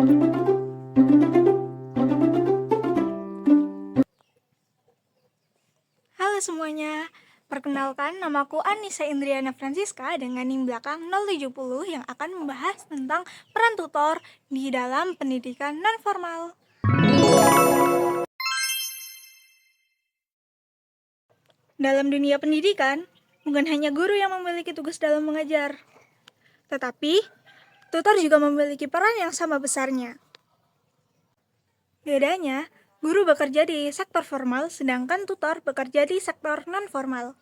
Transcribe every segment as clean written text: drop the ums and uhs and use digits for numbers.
Halo semuanya, perkenalkan namaku Anissa Indriana Francisca dengan NIM belakang 070 yang akan membahas tentang peran tutor di dalam pendidikan non-formal. Dalam dunia pendidikan, bukan hanya guru yang memiliki tugas dalam mengajar, tetapi tutor juga memiliki peran yang sama besarnya. Bedanya, guru bekerja di sektor formal, sedangkan tutor bekerja di sektor non-formal.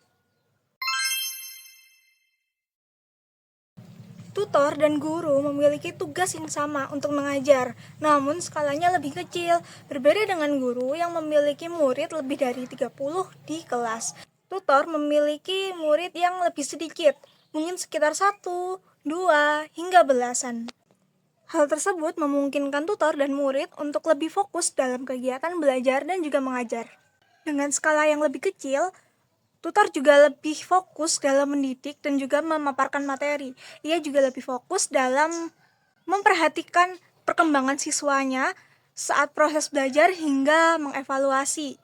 Tutor dan guru memiliki tugas yang sama untuk mengajar, namun skalanya lebih kecil, berbeda dengan guru yang memiliki murid lebih dari 30 di kelas. Tutor memiliki murid yang lebih sedikit, mungkin sekitar 1, 2, hingga belasan. Hal tersebut memungkinkan tutor dan murid untuk lebih fokus dalam kegiatan belajar dan juga mengajar. Dengan skala yang lebih kecil, tutor juga lebih fokus dalam mendidik dan juga memaparkan materi. Ia juga lebih fokus dalam memperhatikan perkembangan siswanya saat proses belajar hingga mengevaluasi.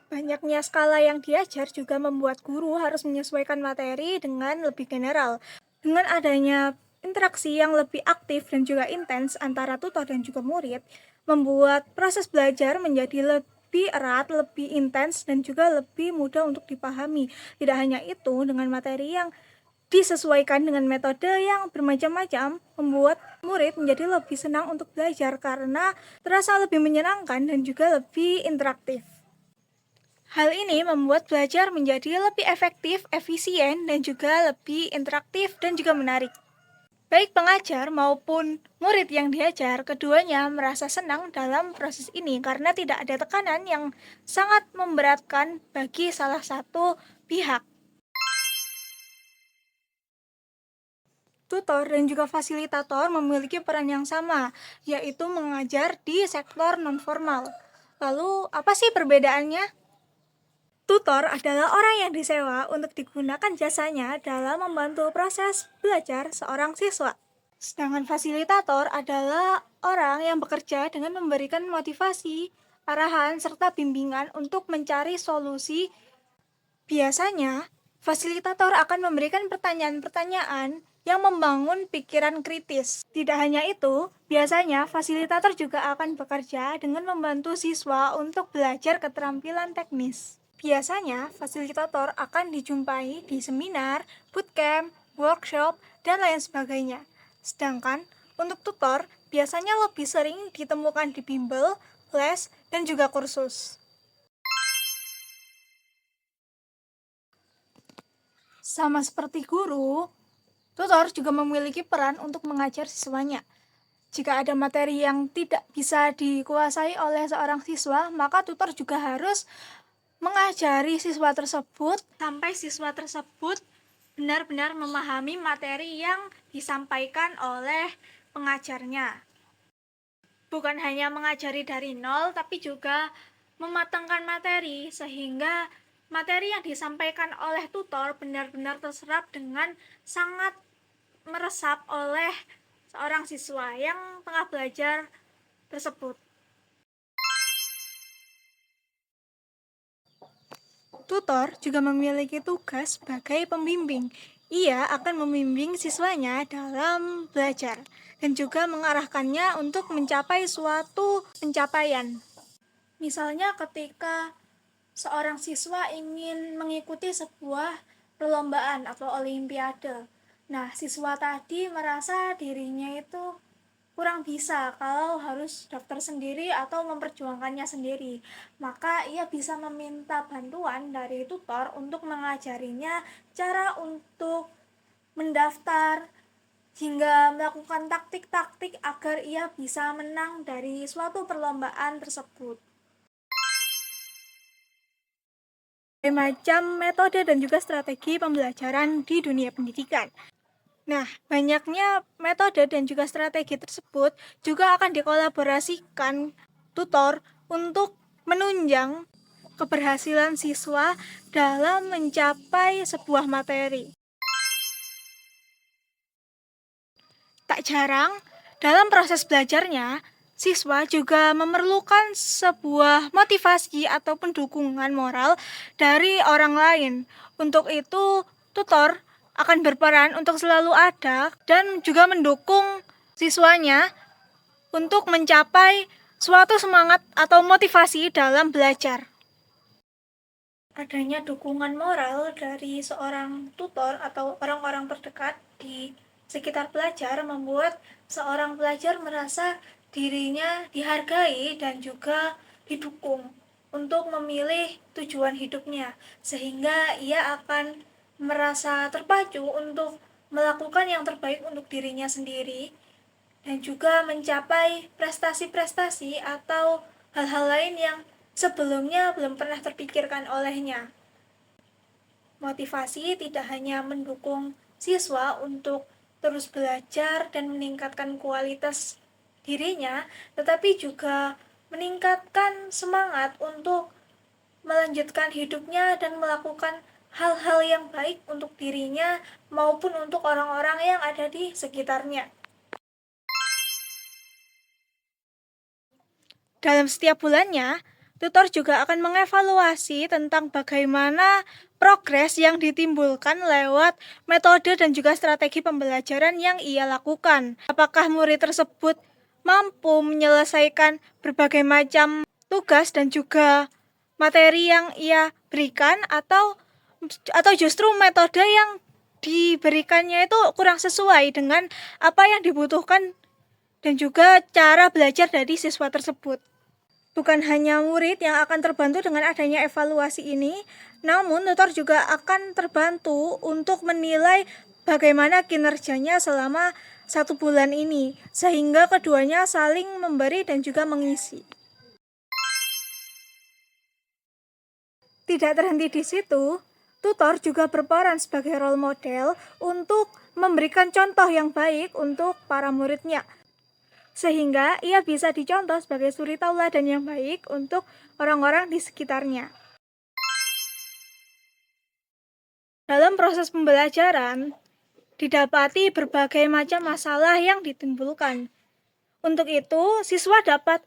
Banyaknya skala yang diajar juga membuat guru harus menyesuaikan materi dengan lebih general. Dengan adanya interaksi yang lebih aktif dan juga intens antara tutor dan juga murid, membuat proses belajar menjadi lebih erat, lebih intens, dan juga lebih mudah untuk dipahami. Tidak hanya itu, dengan materi yang disesuaikan dengan metode yang bermacam-macam, membuat murid menjadi lebih senang untuk belajar karena terasa lebih menyenangkan dan juga lebih interaktif. Hal ini membuat belajar menjadi lebih efektif, efisien, dan juga lebih interaktif dan juga menarik. Baik pengajar maupun murid yang diajar, keduanya merasa senang dalam proses ini karena tidak ada tekanan yang sangat memberatkan bagi salah satu pihak. Tutor dan juga fasilitator memiliki peran yang sama, yaitu mengajar di sektor non-formal. Lalu, apa sih perbedaannya? Tutor adalah orang yang disewa untuk digunakan jasanya dalam membantu proses belajar seorang siswa. Sedangkan fasilitator adalah orang yang bekerja dengan memberikan motivasi, arahan, serta bimbingan untuk mencari solusi. Biasanya, fasilitator akan memberikan pertanyaan-pertanyaan yang membangun pikiran kritis. Tidak hanya itu, biasanya fasilitator juga akan bekerja dengan membantu siswa untuk belajar keterampilan teknis. Biasanya, fasilitator akan dijumpai di seminar, bootcamp, workshop, dan lain sebagainya. Sedangkan, untuk tutor, biasanya lebih sering ditemukan di bimbel, les, dan juga kursus. Sama seperti guru, tutor juga memiliki peran untuk mengajar siswanya. Jika ada materi yang tidak bisa dikuasai oleh seorang siswa, maka tutor juga harus mengajari siswa tersebut sampai siswa tersebut benar-benar memahami materi yang disampaikan oleh pengajarnya. Bukan hanya mengajari dari nol, tapi juga mematangkan materi sehingga materi yang disampaikan oleh tutor benar-benar terserap dengan sangat meresap oleh seorang siswa yang tengah belajar tersebut. Tutor juga memiliki tugas sebagai pembimbing. Ia akan membimbing siswanya dalam belajar dan juga mengarahkannya untuk mencapai suatu pencapaian. Misalnya ketika seorang siswa ingin mengikuti sebuah perlombaan atau olimpiade. Nah, siswa tadi merasa dirinya itu kurang bisa kalau harus daftar sendiri atau memperjuangkannya sendiri. Maka ia bisa meminta bantuan dari tutor untuk mengajarinya cara untuk mendaftar hingga melakukan taktik-taktik agar ia bisa menang dari suatu perlombaan tersebut. Macam metode dan juga strategi pembelajaran di dunia pendidikan. Nah, banyaknya metode dan juga strategi tersebut juga akan dikolaborasikan tutor untuk menunjang keberhasilan siswa dalam mencapai sebuah materi. Tak jarang, Dalam proses belajarnya, siswa juga memerlukan sebuah motivasi ataupun dukungan moral dari orang lain. Untuk itu, tutor akan berperan untuk selalu ada dan juga mendukung siswanya untuk mencapai suatu semangat atau motivasi dalam belajar. Adanya dukungan moral dari seorang tutor atau orang-orang terdekat di sekitar pelajar membuat seorang pelajar merasa dirinya dihargai dan juga didukung untuk memilih tujuan hidupnya, sehingga ia akan merasa terpacu untuk melakukan yang terbaik untuk dirinya sendiri dan juga mencapai prestasi-prestasi atau hal-hal lain yang sebelumnya belum pernah terpikirkan olehnya. Motivasi tidak hanya mendukung siswa untuk terus belajar dan meningkatkan kualitas dirinya, tetapi juga meningkatkan semangat untuk melanjutkan hidupnya dan melakukan hal-hal yang baik untuk dirinya maupun untuk orang-orang yang ada di sekitarnya. Dalam setiap bulannya, tutor juga akan mengevaluasi tentang bagaimana progres yang ditimbulkan lewat metode dan juga strategi pembelajaran yang ia lakukan. Apakah murid tersebut mampu menyelesaikan berbagai macam tugas dan juga materi yang ia berikan atau justru metode yang diberikannya itu kurang sesuai dengan apa yang dibutuhkan dan juga cara belajar dari siswa tersebut. Bukan hanya murid yang akan terbantu dengan adanya evaluasi ini, namun tutor juga akan terbantu untuk menilai bagaimana kinerjanya selama 1 bulan ini, sehingga keduanya saling memberi dan juga mengisi. Tidak terhenti di situ, tutor juga berperan sebagai role model untuk memberikan contoh yang baik untuk para muridnya, sehingga ia bisa dicontoh sebagai suri tauladan yang baik untuk orang-orang di sekitarnya. Dalam proses pembelajaran, didapati berbagai macam masalah yang ditimbulkan. Untuk itu, siswa dapat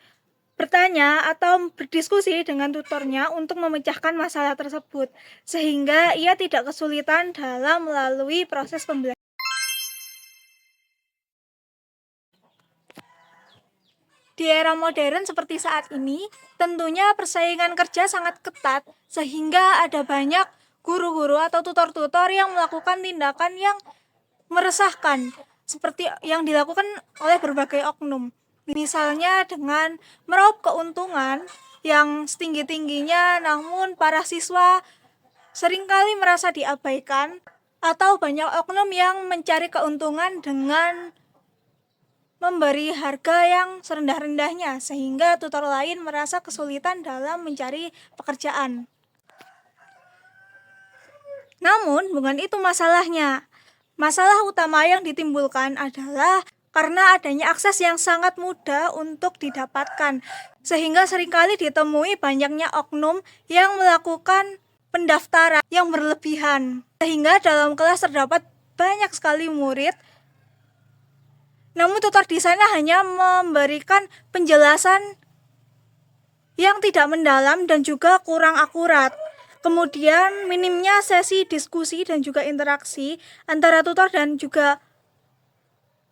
bertanya atau berdiskusi dengan tutornya untuk memecahkan masalah tersebut, sehingga ia tidak kesulitan dalam melalui proses pembelajaran. Di era modern seperti saat ini, tentunya persaingan kerja sangat ketat, sehingga ada banyak guru-guru atau tutor-tutor yang melakukan tindakan yang meresahkan, seperti yang dilakukan oleh berbagai oknum. Misalnya dengan meraup keuntungan yang setinggi-tingginya, namun para siswa seringkali merasa diabaikan, atau banyak oknum yang mencari keuntungan dengan memberi harga yang serendah-rendahnya, sehingga tutor lain merasa kesulitan dalam mencari pekerjaan. Namun, bukan itu masalahnya. Masalah utama yang ditimbulkan adalah karena adanya akses yang sangat mudah untuk didapatkan, sehingga seringkali ditemui banyaknya oknum yang melakukan pendaftaran yang berlebihan, sehingga dalam kelas terdapat banyak sekali murid. Namun tutor di sana hanya memberikan penjelasan yang tidak mendalam dan juga kurang akurat. Kemudian minimnya sesi diskusi dan juga interaksi antara tutor dan juga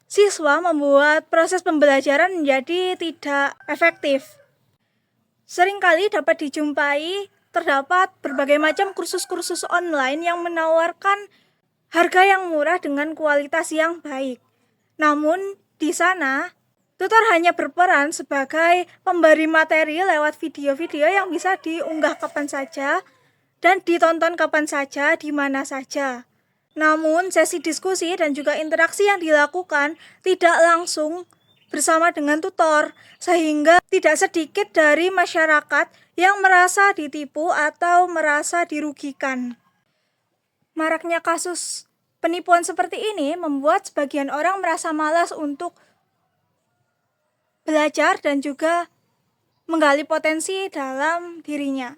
siswa membuat proses pembelajaran menjadi tidak efektif. Seringkali dapat dijumpai terdapat berbagai macam kursus-kursus online yang menawarkan harga yang murah dengan kualitas yang baik. Namun, di sana, tutor hanya berperan sebagai pemberi materi lewat video-video yang bisa diunggah kapan saja dan ditonton kapan saja, di mana saja. Namun, sesi diskusi dan juga interaksi yang dilakukan tidak langsung bersama dengan tutor, sehingga tidak sedikit dari masyarakat yang merasa ditipu atau merasa dirugikan. Maraknya kasus penipuan seperti ini membuat sebagian orang merasa malas untuk belajar dan juga menggali potensi dalam dirinya.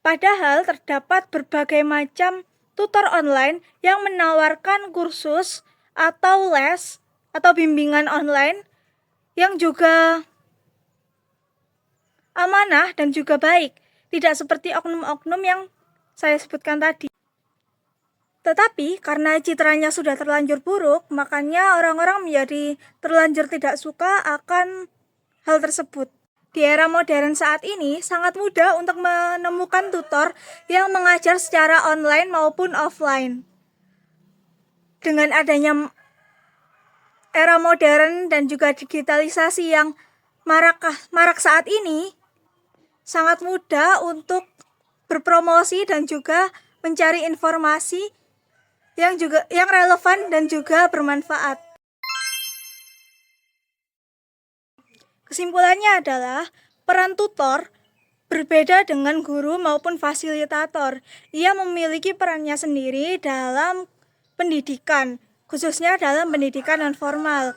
Padahal terdapat berbagai macam tutor online yang menawarkan kursus atau les atau bimbingan online yang juga amanah dan juga baik, tidak seperti oknum-oknum yang saya sebutkan tadi. Tetapi karena citranya sudah terlanjur buruk, makanya orang-orang menjadi terlanjur tidak suka akan hal tersebut. Di era modern saat ini, sangat mudah untuk menemukan tutor yang mengajar secara online maupun offline. Dengan adanya era modern dan juga digitalisasi yang marak saat ini, sangat mudah untuk berpromosi dan juga mencari informasi yang relevan dan juga bermanfaat. Kesimpulannya adalah peran tutor berbeda dengan guru maupun fasilitator. Ia memiliki perannya sendiri dalam pendidikan, khususnya dalam pendidikan non formal.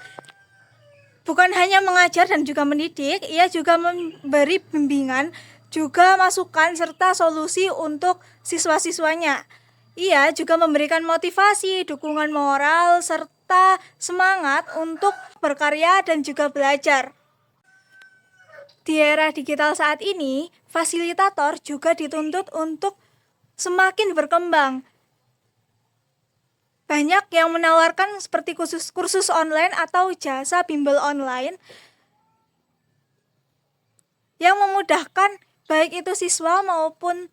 Bukan hanya mengajar dan juga mendidik, ia juga memberi bimbingan, juga masukan serta solusi untuk siswa-siswanya. Ia juga memberikan motivasi, dukungan moral, serta semangat untuk berkarya dan juga belajar. Di era digital saat ini, fasilitator juga dituntut untuk semakin berkembang. Banyak yang menawarkan seperti kursus online atau jasa bimbel online yang memudahkan baik itu siswa maupun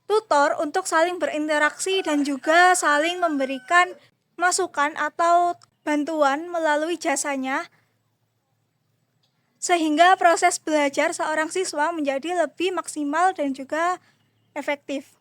tutor untuk saling berinteraksi dan juga saling memberikan masukan atau bantuan melalui jasanya, sehingga proses belajar seorang siswa menjadi lebih maksimal dan juga efektif.